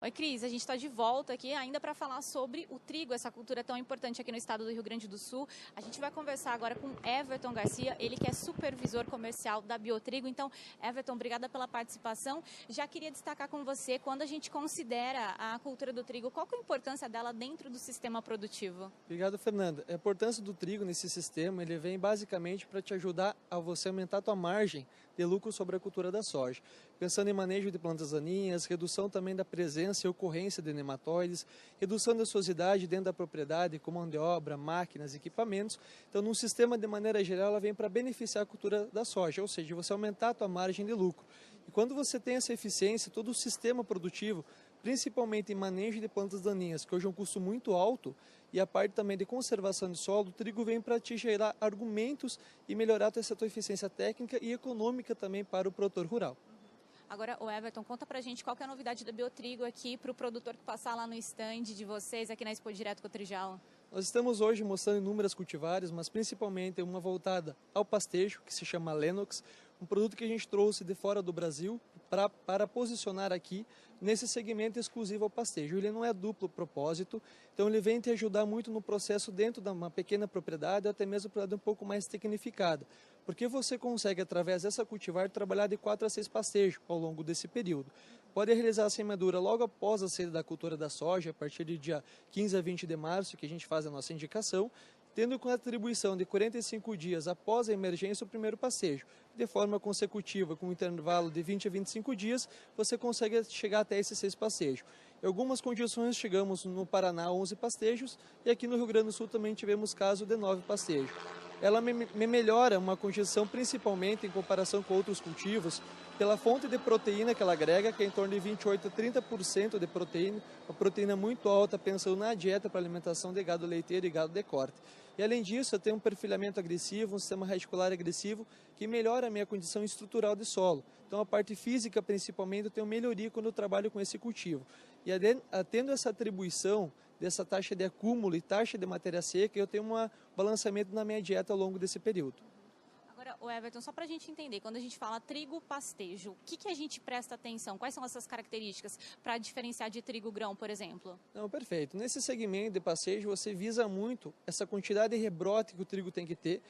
Oi, Cris, a gente está de volta aqui ainda para falar sobre o trigo, essa cultura tão importante aqui no estado do Rio Grande do Sul. A gente vai conversar agora com Everton Garcia, ele que é supervisor comercial da Biotrigo. Então, Everton, obrigada pela participação. Já queria destacar com você, quando a gente considera a cultura do trigo, qual que é a importância dela dentro do sistema produtivo? Obrigado, Fernanda. A importância do trigo nesse sistema, ele vem basicamente para te ajudar a você aumentar a tua margem de lucro sobre a cultura da soja. Pensando em manejo de plantas daninhas, redução também da presença e ocorrência de nematóides, redução da ociosidade dentro da propriedade, como mão de obra, máquinas, equipamentos. Então, num sistema, de maneira geral, ela vem para beneficiar a cultura da soja, ou seja, você aumentar a tua margem de lucro. E quando você tem essa eficiência, todo o sistema produtivo, principalmente em manejo de plantas daninhas, que hoje é um custo muito alto, e a parte também de conservação de solo, o trigo vem para te gerar argumentos e melhorar essa tua eficiência técnica e econômica também para o produtor rural. Agora, o Everton, conta pra gente qual que é a novidade da Biotrigo aqui para o produtor que passar lá no stand de vocês, aqui na Expo Direto Cotrijal. Nós estamos hoje mostrando inúmeras cultivares, mas principalmente uma voltada ao pastejo, que se chama Lennox, um produto que a gente trouxe de fora do Brasil para posicionar aqui nesse segmento exclusivo ao pastejo. Ele não é duplo propósito, então ele vem te ajudar muito no processo dentro de uma pequena propriedade, ou até mesmo propriedade um pouco mais tecnificada, porque você consegue, através dessa cultivar, trabalhar de 4 a 6 pastejos ao longo desse período. Pode realizar a semeadura logo após a saída da cultura da soja, a partir do dia 15 a 20 de março, que a gente faz a nossa indicação, tendo com a atribuição de 45 dias após a emergência o primeiro pastejo. De forma consecutiva, com um intervalo de 20 a 25 dias, você consegue chegar até esses 6 pastejos. Em algumas condições chegamos no Paraná a 11 pastejos e aqui no Rio Grande do Sul também tivemos caso de 9 pastejos. Ela me melhora uma condição principalmente em comparação com outros cultivos, pela fonte de proteína que ela agrega, que é em torno de 28 a 30% de proteína, uma proteína muito alta, pensando na dieta para alimentação de gado leiteiro e gado de corte. E além disso, eu tenho um perfilhamento agressivo, um sistema radicular agressivo, que melhora a minha condição estrutural de solo. Então a parte física, principalmente, eu tenho melhoria quando eu trabalho com esse cultivo. E tendo essa atribuição dessa taxa de acúmulo e taxa de matéria seca, eu tenho um balanceamento na minha dieta ao longo desse período. Agora, o Everton, só para a gente entender, quando a gente fala trigo pastejo, o que a gente presta atenção? Quais são essas características para diferenciar de trigo grão, por exemplo? Não, perfeito. Nesse segmento de pastejo, você visa muito essa quantidade de rebrote que o trigo tem que ter,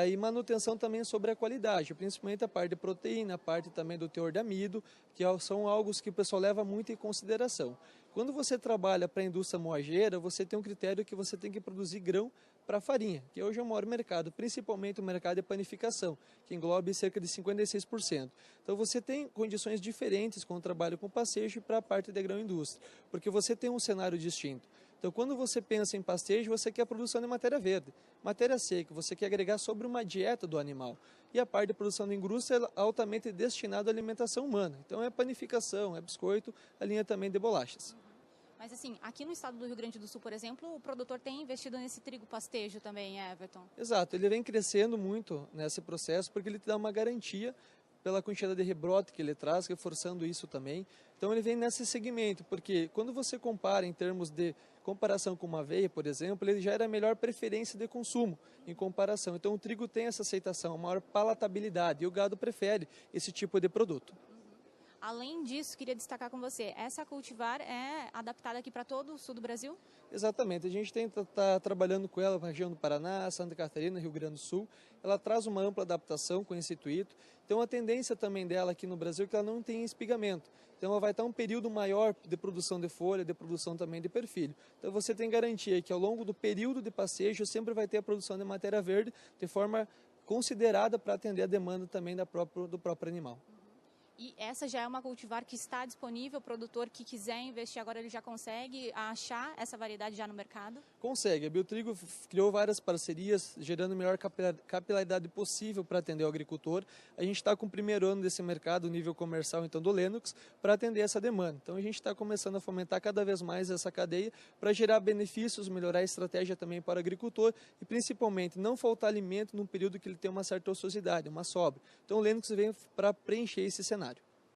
e manutenção também sobre a qualidade, principalmente a parte de proteína, a parte também do teor de amido, que são algo que o pessoal leva muito em consideração. Quando você trabalha para a indústria moageira, você tem um critério que você tem que produzir grão para farinha, que hoje é o maior mercado, principalmente o mercado de panificação, que engloba cerca de 56%. Então você tem condições diferentes com o trabalho com pastejo e para a parte de grão-indústria, porque você tem um cenário distinto. Então, quando você pensa em pastejo, você quer a produção de matéria verde. Matéria seca, você quer agregar sobre uma dieta do animal. E a parte de produção de indústria é altamente destinada à alimentação humana. Então, é panificação, é biscoito, a linha também de bolachas. Mas assim, aqui no estado do Rio Grande do Sul, por exemplo, o produtor tem investido nesse trigo pastejo também, Everton? Exato, ele vem crescendo muito nesse processo porque ele te dá uma garantia pela quantidade de rebrote que ele traz, reforçando isso também. Então ele vem nesse segmento, porque quando você compara em termos de comparação com uma aveia, por exemplo, ele já era a melhor preferência de consumo em comparação. Então o trigo tem essa aceitação, maior palatabilidade, e o gado prefere esse tipo de produto. Além disso, queria destacar com você, essa cultivar é adaptada aqui para todo o sul do Brasil? Exatamente, a gente está trabalhando com ela na região do Paraná, Santa Catarina, Rio Grande do Sul. Ela traz uma ampla adaptação com esse intuito. Então a tendência também dela aqui no Brasil é que ela não tem espigamento. Então ela vai estar um período maior de produção de folha, de produção também de perfilho. Então você tem garantia que ao longo do período de passeio sempre vai ter a produção de matéria verde de forma considerada para atender a demanda também do próprio animal. E essa já é uma cultivar que está disponível, o produtor que quiser investir agora ele já consegue achar essa variedade já no mercado? Consegue. A Biotrigo criou várias parcerias, gerando a melhor capilaridade possível para atender o agricultor. A gente está com o primeiro ano desse mercado, nível comercial, então, do Lennox, para atender essa demanda. Então, a gente está começando a fomentar cada vez mais essa cadeia para gerar benefícios, melhorar a estratégia também para o agricultor e, principalmente, não faltar alimento num período que ele tem uma certa ociosidade, uma sobra. Então, o Lennox vem para preencher esse cenário.